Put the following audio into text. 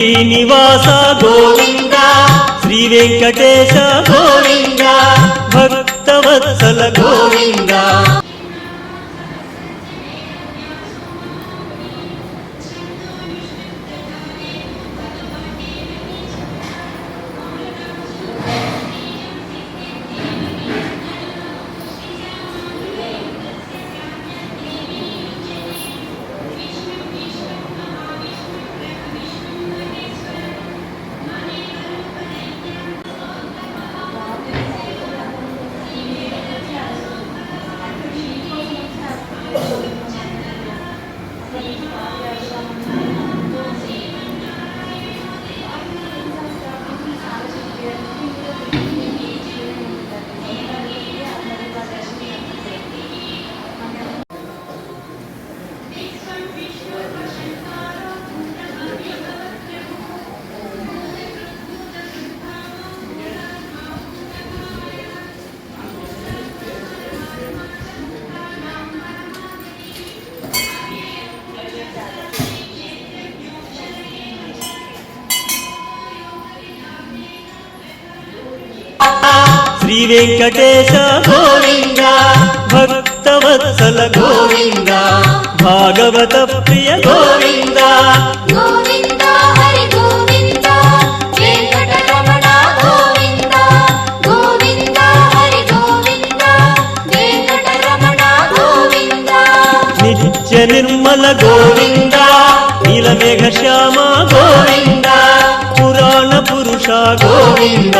శ్రీనివాస గోవింద శ్రీ వెంకటేశ గోవింద భక్తవత్సల గోవింద శ్రీ వెంకటేశ గోవింద భక్తవత్సల గోవింద భాగవత ప్రియ గోవింద గోవింద హరి గోవింద వెంకటరమణ గోవింద గోవింద హరి గోవింద వెంకటరమణ గోవింద నిత్య నిర్మల గోవింద నీలమేఘ శ్యామ గోవింద పురాణ పురుష గోవింద